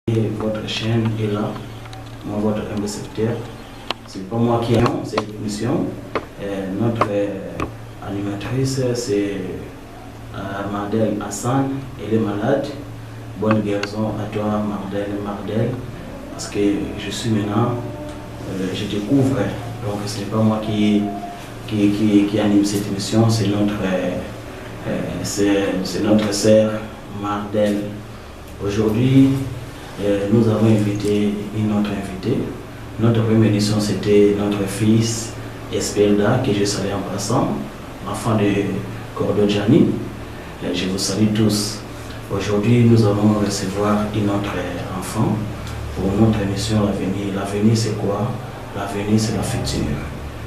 Et votre chaîne est là, moi votre humble secrétaire. C'est pas moi qui ai cette émission. Notre animatrice c'est Mardel Hassan, elle est malade. Bonne guérison à toi Mardel, parce que je suis maintenant, je découvre, donc ce n'est pas moi qui anime cette émission, c'est notre sœur Mardel. Aujourd'hui, nous avons invité une autre invitée. Notre première émission, c'était notre fils Espelda, que je salue en passant, enfant de Cordo Gianni. Je vous salue tous. Aujourd'hui, nous allons recevoir une autre enfant pour notre émission L'Avenir. L'avenir, c'est quoi? L'avenir, c'est la future.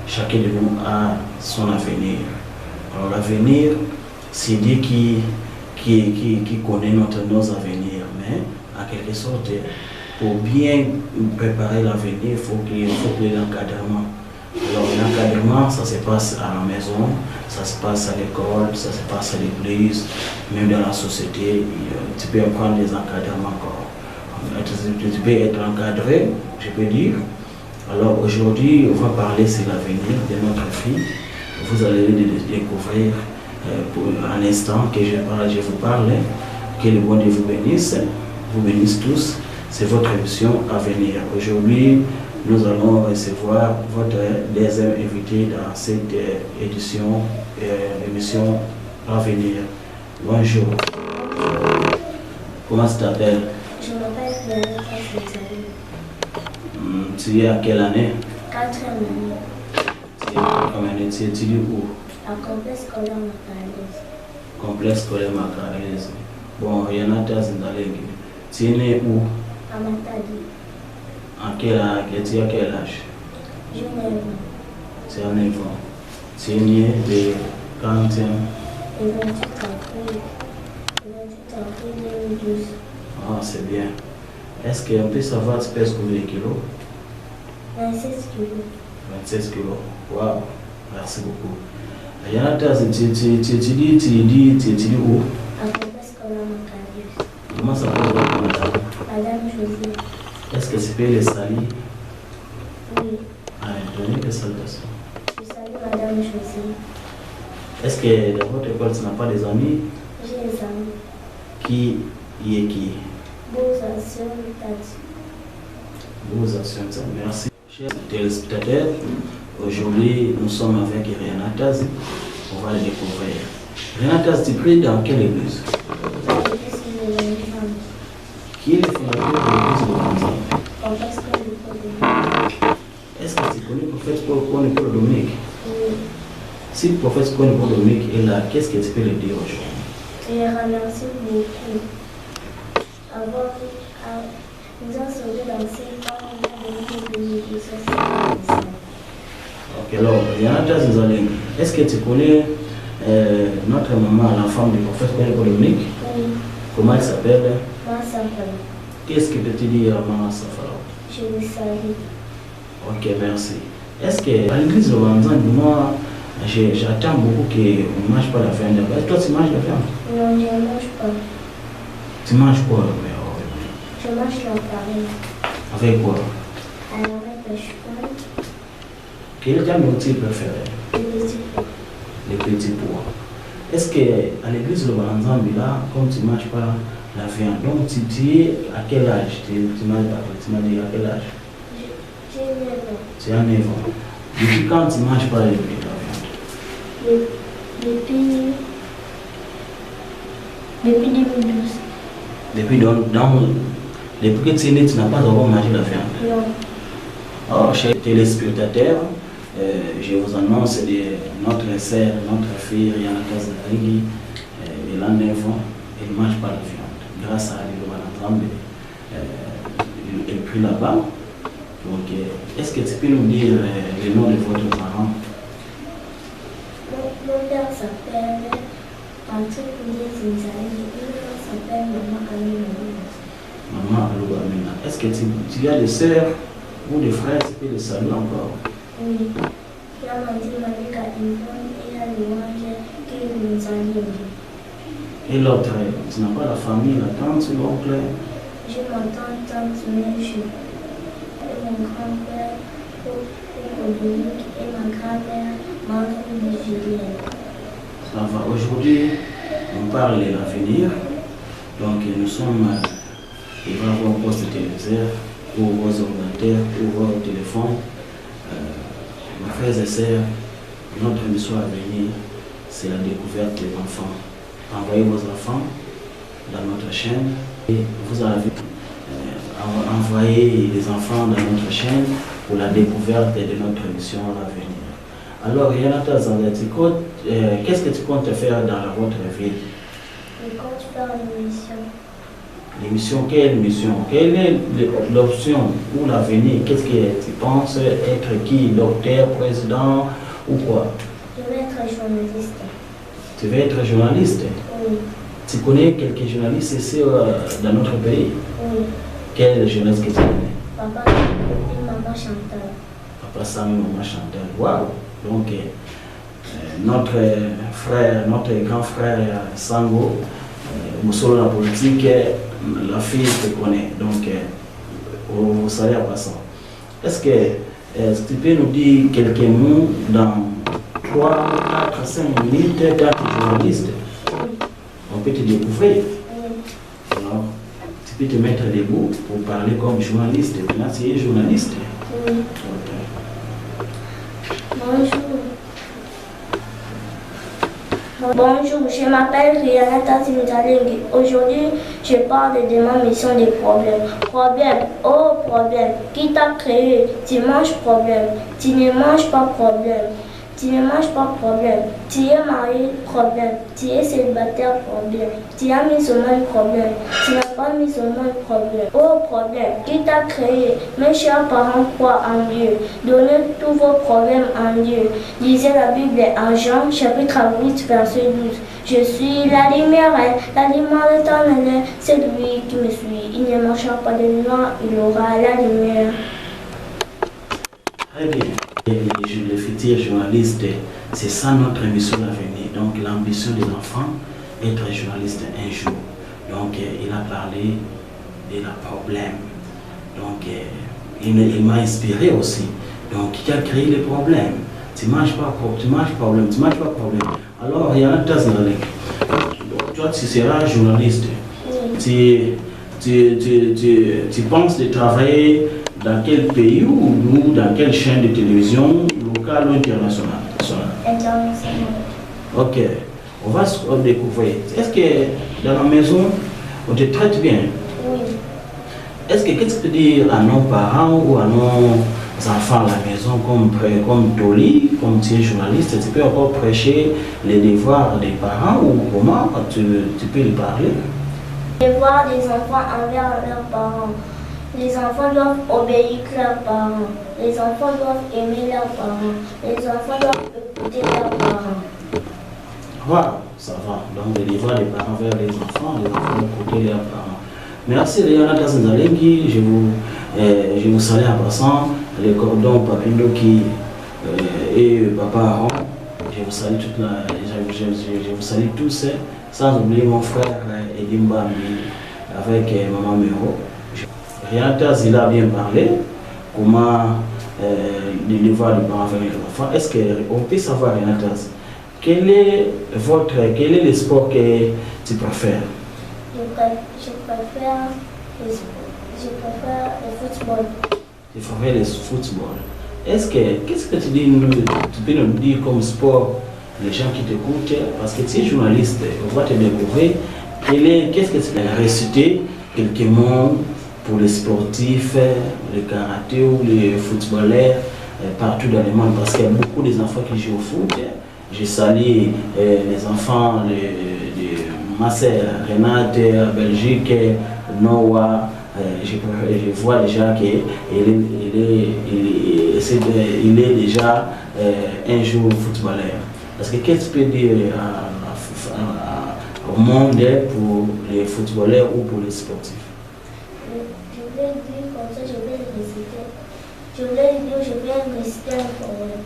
Chacun de nous a son avenir. Alors, l'avenir, c'est Dieu qui connaît nos avenirs, mais en quelque sorte, pour bien préparer l'avenir, il faut qu'il y ait l'encadrement. Alors l'encadrement, ça se passe à la maison, ça se passe à l'école, ça se passe à l'église, même dans la société, tu peux apprendre des encadrements encore. Tu peux être encadré, je peux dire. Alors aujourd'hui, on va parler sur l'avenir de notre fille. Vous allez le découvrir pour un instant que je vous parle. Que le bon Dieu vous bénisse tous. C'est votre émission à venir. Aujourd'hui, nous allons recevoir votre deuxième invité dans cette émission à venir. Bonjour. Comment tu t'appelles? Je m'appelle Rémi. Tu es à quelle année? 4e année. Tu étudies où? À complexe scolaire Macarès. Complexe scolaire Macarès. Bon, il y en a tas dans. Tu es né où? À Matadi. Tu as quel âge? J'ai 9 ans. Tu as 9 ans. Tu es né de 40e. Le 28 avril 2012. Ah, c'est bien. Est-ce qu'on peut savoir tu pèses combien de kilos? 26 kilos. 26 kilos. Waouh, merci beaucoup. Yanata, tu étudies où? À complexe scolaire Macarès. Comment ça s'appelle madame? Madame Josée. Est-ce que tu peux les saluer? Oui. Ah, donnez des salutations. Je salue Madame Josée. Est-ce que dans votre école, tu n'as pas des amis? J'ai des amis. Qui est qui? Bouzation Tati. Bouzation Tati. Merci. Chers téléspectateurs, aujourd'hui, nous sommes avec Renata. On va le découvrir. Renata, tu pries dans quelle église? Qui est le fondateur de l'église de Banzan? Est-ce que tu connais le prophète Paul Dominique? Oui. Si le prophète Paul Dominique est là, qu'est-ce que tu peux le dire aujourd'hui? Je remercie beaucoup. Avant, nous avons sauvé dans ces temps, ok, alors, Renata Zizalin, est-ce que tu connais notre maman, la femme du prophète Paul Dominique? Oui. Comment elle s'appelle? Maman Safara. Qu'est-ce que peut-tu dire à Maman Safara? Je vous salue. Ok, merci. Est-ce qu'à l'église de Banzan, moi, j'attends beaucoup qu'on ne mange pas la viande. Est-ce que toi, tu manges la viande? Non, je ne mange pas. Tu manges quoi? Je mange la farine. Avec quoi? Avec le chocolat. Quel est ton outil préféré? Les petits pois. Les petits pois. Est-ce qu'à l'église de Banzan, là, comme tu ne manges pas la viande, donc tu es à quel âge? Tu m'as dit à quel âge? J'ai 9 ans. Tu as 9 ans. Depuis quand tu ne manges pas la viande? Depuis 2012. Depuis que tu es né, tu n'as pas encore mangé la viande? Non. Alors, chers téléspectateurs, je vous annonce notre sœur, notre fille, Yanaka Zanarigi, elle a 9 ans, elle ne mange pas la viande. Grâce à l'Église, elle prie là-bas. Donc, est-ce que tu peux nous dire le nom de votre parent? Mon père s'appelle Antoine Zinzali, mon père s'appelle Maman Kamina. Maman Alouamina. Est-ce que tu as des sœurs ou des frères qui peuvent le saluer encore? Oui. Il y a Mandi Malika Yvonne et il y a Louange qui nous a liés. Et l'autre, tu n'as pas la famille, la tante, l'oncle? j'ai ma tante, mais je et mon grand-père, Dominique, et ma grand-mère, Marie-Julienne. Ça va. Aujourd'hui, on parle de l'avenir. Donc, nous sommes devant vos postes téléviseurs, ou vos ordinateurs, ou vos téléphones. Mes frères et sœurs, notre mission à venir, c'est la découverte des enfants. Envoyez vos enfants dans notre chaîne et vous avez envoyé les enfants dans notre chaîne pour la découverte de notre mission à venir. Alors, Renata Zandatikot, qu'est-ce que tu comptes faire dans votre ville? Je compte faire une mission. L'émission, quelle mission? Quelle est l'option ou l'avenir? Qu'est-ce que tu penses être qui? Docteur, président ou quoi? Je vais être journaliste. Tu veux être journaliste? Oui. Tu connais quelques journalistes ici dans notre pays? Oui. Quel journaliste que tu connais? Papa et maman Chantal. Papa Sam et maman Chantal. Waouh! Donc, notre frère, notre grand frère Sango, Moussolo la politique, la fille te connaît. Donc, vous savez à passant. Est-ce que tu peux nous dire quelques mots dans 3, 4, 5 minutes quand tu es journaliste? Oui. On peut te découvrir. Oui. Alors, tu peux te mettre debout pour parler comme journaliste. Maintenant, tu es journaliste. Oui. Ok. Bonjour. Bonjour, je m'appelle Rihanna Zinzalengi. Aujourd'hui, je parle de ma mission des problèmes. Problème, oh problème, qui t'a créé? Tu manges problème, tu ne manges pas problème. Tu ne manges pas problème, tu es marié problème, tu es célibataire problème, tu as mis au monde problème, tu n'as pas mis au monde problème. Oh problème, qui t'a créé? Mes chers parents croient en Dieu. Donnez tous vos problèmes en Dieu. Lisez la Bible en Jean chapitre 8 verset 12. Je suis la lumière éternelle, c'est lui qui me suit. Il ne marchera pas de loin, il aura la lumière. Très bien. Les futurs journalistes, c'est ça notre mission à venir. Donc l'ambition des enfants, être journaliste un jour. Donc il a parlé de la problème. Donc il m'a inspiré aussi. Donc qui a créé les problèmes? Tu ne manges pas problème, tu manges pas problème. Alors il y a un tas de toi tu seras journaliste. Oui. Tu penses de travailler dans quel pays ou dans quelle chaîne de télévision, locale ou internationale? International. Ok, on va se découvrir. Est-ce que dans la maison, on te traite bien? Oui. Est-ce que qu'est-ce que tu peux dire à nos parents ou à nos enfants à la maison, comme Toli, comme tu es journaliste, tu peux encore prêcher les devoirs des parents ou comment tu peux les parler? Devoir des enfants envers leurs parents. Les enfants doivent obéir leurs parents. Les enfants doivent aimer leurs parents. Les enfants doivent écouter leurs parents. Voilà, ça va. Donc, les devoirs des parents vers les enfants écouter leurs parents. Merci, Léona Tazinzalengi. Je vous salue en passant. Les cordons Papindo qui et Papa Aaron. Je vous salue je vous salue tous, sans oublier mon frère Edimba avec Maman Mero. Renata Zila a bien parlé, comment les devoirs des parents avec les enfants. Est-ce qu'on peut savoir, Renata, quel est le sport que tu préfères? Je préfère le football. Tu préfères le football. Qu'est-ce que tu peux nous dire comme sport, les gens qui t'écoutent? Parce que tu es journaliste, on va te découvrir. Qu'est-ce que tu peux réciter quelques mots pour les sportifs, les karaté ou les footballeurs partout dans le monde? Parce qu'il y a beaucoup d'enfants qui jouent au foot. Je salue les enfants de ma sœur Renate, Belgique, Noah. Je vois déjà qu'il est déjà un jour footballeur. Parce que qu'est-ce que tu peux dire au monde pour les footballeurs ou pour les sportifs? Je vais dire comme ça, je vais réciter. Je vais réciter un poème.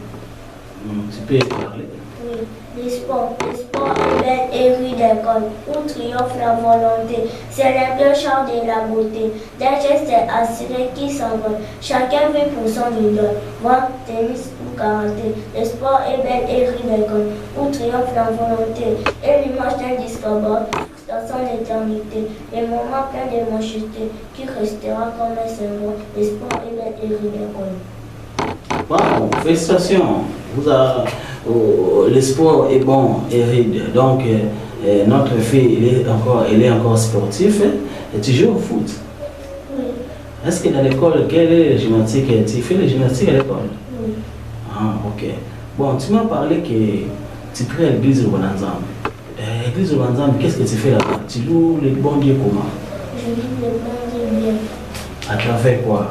Tu peux parler? Oui. Le sport est belle et riche d'école, où triomphe la volonté. C'est les deux chars de la beauté. Des gestes assurés qui s'envolent. Chacun vit pour son idole. Moi, tennis ou karaté. Le sport est belle et riche d'école, où triomphe la volonté. Et l'image d'un disque dans son éternité. Les moments pleins d'émotivité qui restera comme un symbole. Le sport est belle et riche d'école. Wow, félicitations. Le sport est bon et riche. Donc, notre fille, elle est encore sportive. Et tu joues au foot? Oui. Est-ce que dans l'école, quelle est la gymnastique? Tu fais la gymnastique à l'école? Oui. Ah, ok. Bon, tu m'as parlé que tu pries à l'église de Bonanzam. L'église de Bonanzam, qu'est-ce que tu fais là-bas? Tu loues le bon Dieu comment? Je lis le bon Dieu bien. À travers quoi?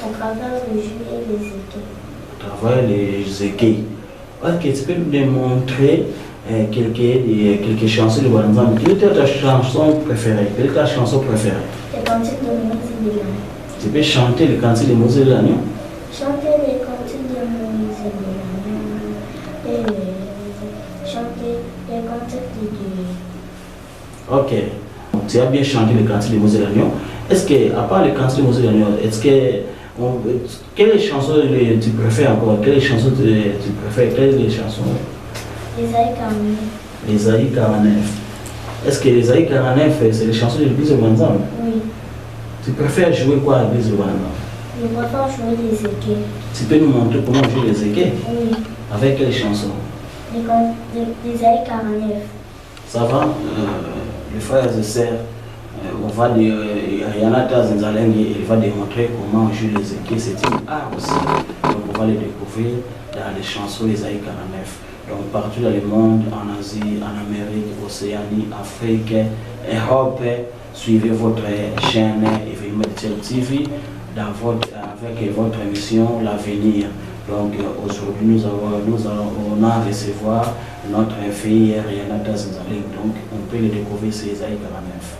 À travers le jus et les équipes. À travers les équipes. Ok, tu peux nous démontrer quelques chansons de Bonanzam. Quelle est ta chanson préférée? Quelle est ta chanson préférée? Les cantiques de Moïse et de l'Agneau. Tu peux chanter le cantique de Moïse et de l'Agneau? Chanter les cantiques de Moïse et de l'Agneau. Et chanter les cantiques de Dieu. Ok. Tu as bien chanté le cantique de Moïse et de l'Agneau. Est-ce que, à part le cantique de Moïse et de l'Agneau, est-ce que quelles chansons tu préfères encore? Quelles chansons tu préfères? Quelles chansons? Ésaïe 49. Ésaïe 49. Est-ce que Ésaïe 49, c'est les chansons de l'église de Bonanzam? Oui. Tu préfères jouer quoi à l'église de Bonanzam? Je préfère jouer les équipes. Tu peux nous montrer comment jouer les équipes? Oui. Avec quelles chansons? Ésaïe 49. Ça va, les frères et sœurs, on va Yanata Zinzalengi, il va démontrer comment on joue les équipes. C'est une art aussi. Donc on va les découvrir dans les chansons Ésaïe 49. Donc partout dans le monde, en Asie, en Amérique, Océanie, Afrique, Europe, suivez votre chaîne Événement TV avec votre émission L'Avenir. Donc aujourd'hui nous allons recevoir notre fille Rihanna Zinzaling. Donc on peut le découvrir sur Ésaïe 49.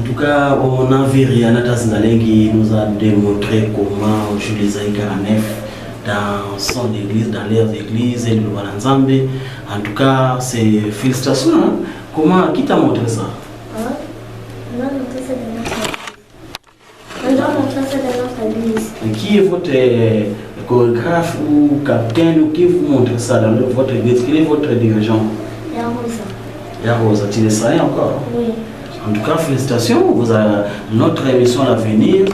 tout cas, on a vu Rihanna Zindalengi nous a démontré comment Julie Zaïkaranef dans son église, dans leurs églises, et le Walanzambe. En tout cas, c'est félicitations. Hein? Comment, qui t'a montré ça? On a montré ça dans notre église. On a montré ça dans notre église. Qui est votre chorégraphe ou capitaine ou qui vous montre ça dans votre église? Quel est votre dirigeant? Yarosa. Yarosa, tu le sais encore? Oui. En tout cas, félicitations. Vous avez notre émission à venir.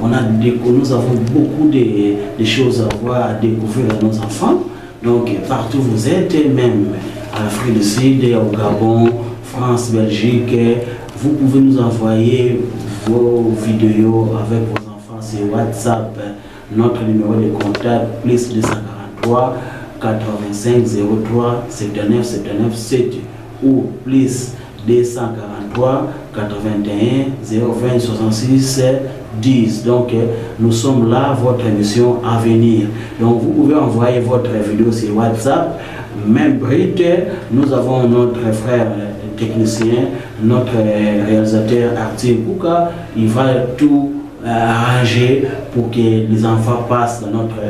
Nous avons beaucoup de choses à voir, à découvrir à nos enfants. Donc, partout où vous êtes, même en Afrique du Sud, au Gabon, France, Belgique, vous pouvez nous envoyer vos vidéos avec vos enfants sur WhatsApp. Notre numéro de contact, plus 243 85 03 79 79 7 ou plus 243 81 020 66 10. Donc nous sommes là, votre émission à venir. Donc vous pouvez envoyer votre vidéo sur WhatsApp. Même Brit, nous avons notre frère technicien, notre réalisateur Arthur Kouka. Il va tout arranger pour que les enfants passent dans notre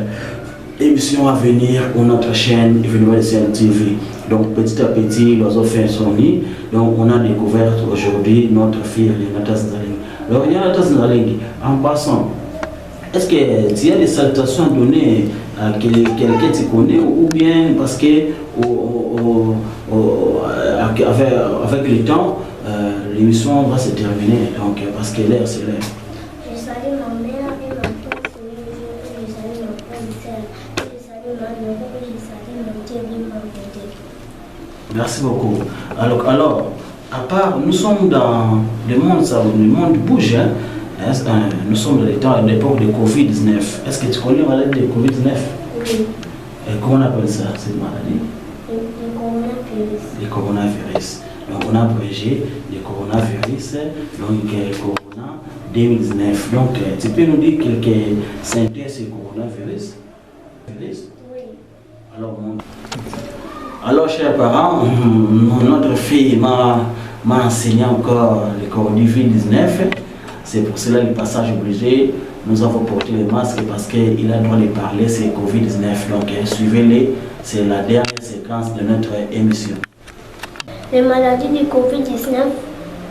émission à venir ou notre chaîne Événementiel TV. Donc petit à petit, l'oiseau fait son nid. Donc on a découvert aujourd'hui notre fille Rihanna Zindalengi. Alors Rihanna Zindalengi, en passant, est-ce que tu as des salutations à donner à quelqu'un que tu connais ou bien parce que avec le temps, l'émission va se terminer. Donc parce que l'heure c'est l'heure. Je salue ma mère et ma tante, je salue ma frère et sœur, je salue ma neveu, je salue mon Dieu et ma beauté. Merci beaucoup. Alors, à part, nous sommes dans le monde, le monde bouge. Hein? Nous sommes dans l'époque de Covid-19. Est-ce que tu connais la maladie de Covid-19? Oui. Et comment on appelle ça, cette maladie? Le coronavirus. Le coronavirus. Donc, on a abrégé le coronavirus, donc Corona 2019. Donc, tu peux nous dire quelques synthèses sur le coronavirus? Oui. Alors, chers parents, notre fille m'a enseigné encore le Covid-19. C'est pour cela le passage obligé. Nous avons porté le masque parce qu'il a le droit de parler, c'est Covid-19. Donc, suivez-les, c'est la dernière séquence de notre émission. Les maladies du Covid-19,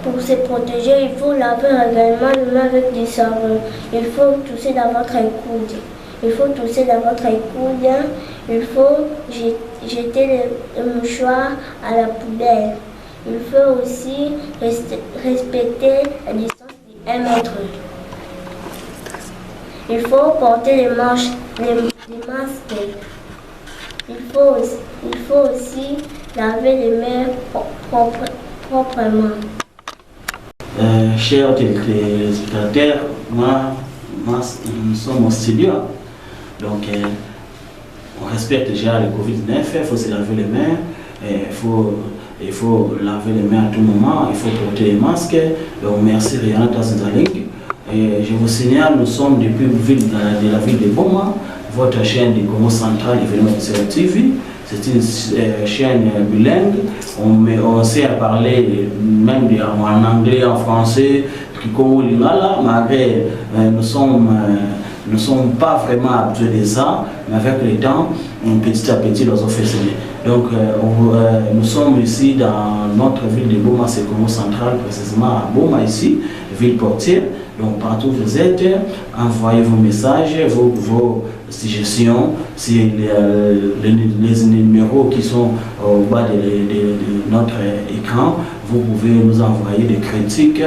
pour se protéger, il faut laver régulièrement les mains avec du savon. Il faut tousser dans votre coude. Il faut tousser dans votre coude. Il faut jeter les mouchoirs à la poubelle. Il faut aussi respecter la distance de 1 mètre. Il faut porter les masques. Il faut aussi laver les mains proprement. Chers téléspectateurs, nous sommes au studio. Donc, on respecte déjà le Covid-19, il faut se laver les mains, il faut laver les mains à tout moment, il faut porter les masques. Donc, merci Rihanna Zindalengi. Et je vous signale, nous sommes depuis la ville de Boma, votre chaîne du Congo central Événementiel TV. C'est une chaîne bilingue. On sait parler même en anglais, en français, Congo Lingala, malgré nous ne sommes pas vraiment habitués de ça, mais avec le temps, petit à petit, nous avons fait ça. Donc, nous sommes ici dans notre ville de Boma, c'est Congo central, précisément à Boma ici, ville portière. Donc, partout où vous êtes, envoyez vos messages, vos suggestions, sur les numéros qui sont au bas de notre écran. Vous pouvez nous envoyer des critiques.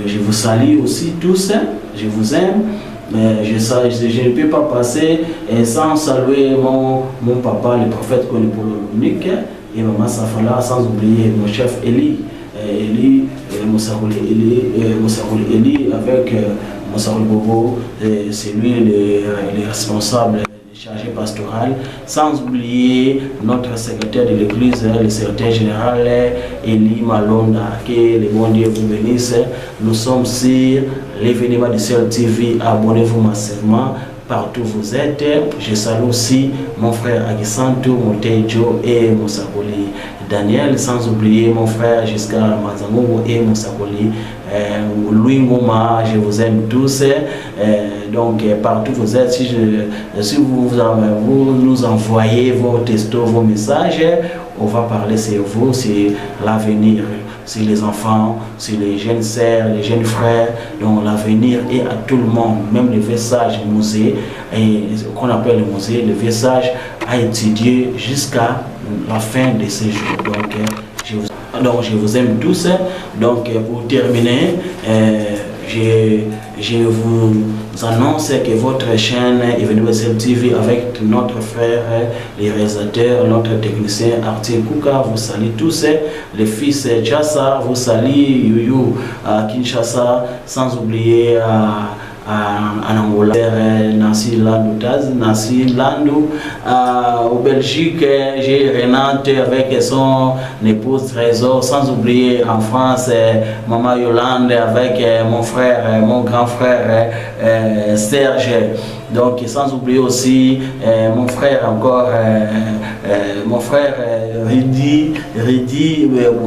Je vous salue aussi tous, je vous aime. Mais je ne peux pas passer sans saluer mon papa, le prophète Konipolonique, et maman Safala, sans oublier mon chef Eli Moussaouli Eli avec Moussaouli Bobo, c'est lui le responsable chargé pastoral, sans oublier notre secrétaire de l'église, le secrétaire général Eli Malonda, que le bon Dieu vous bénisse. Nous sommes sur l'événement du Ciel TV, abonnez-vous massivement, partout vous êtes. Je salue aussi mon frère Agisanto, Motejo et Moussakoli Daniel, sans oublier mon frère jusqu'à Mazango et Moussakoli Louis Ngouma. Je vous aime tous. Donc partout vous êtes, si vous nous envoyez vos textos, vos messages, on va parler sur vous, c'est l'avenir, c'est les enfants, c'est les jeunes sœurs, les jeunes frères. Donc l'avenir est à tout le monde, même le message musée, qu'on appelle le musée, le message à étudier jusqu'à la fin de ces jours. Donc je vous aime tous. Donc pour terminer, je vous annonce que votre chaîne Evenementiel TV avec notre frère, les réalisateurs, notre technicien Arthur Kouka, vous salue tous, les fils Chassa, vous salue Youyou à Kinshasa, sans oublier en Angola, Nancy Landou, au Belgique, j'ai Renate avec son épouse Trésor, sans oublier en France, Maman Yolande avec mon frère, mon grand frère Serge. Donc sans oublier aussi mon frère encore, mon frère Ridi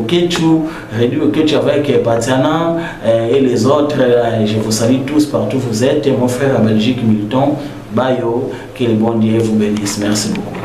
Okechu avec Patiana et les autres. Je vous salue tous partout vous êtes. Mon frère à Belgique Milton Bayo, que le bon Dieu vous bénisse. Merci beaucoup.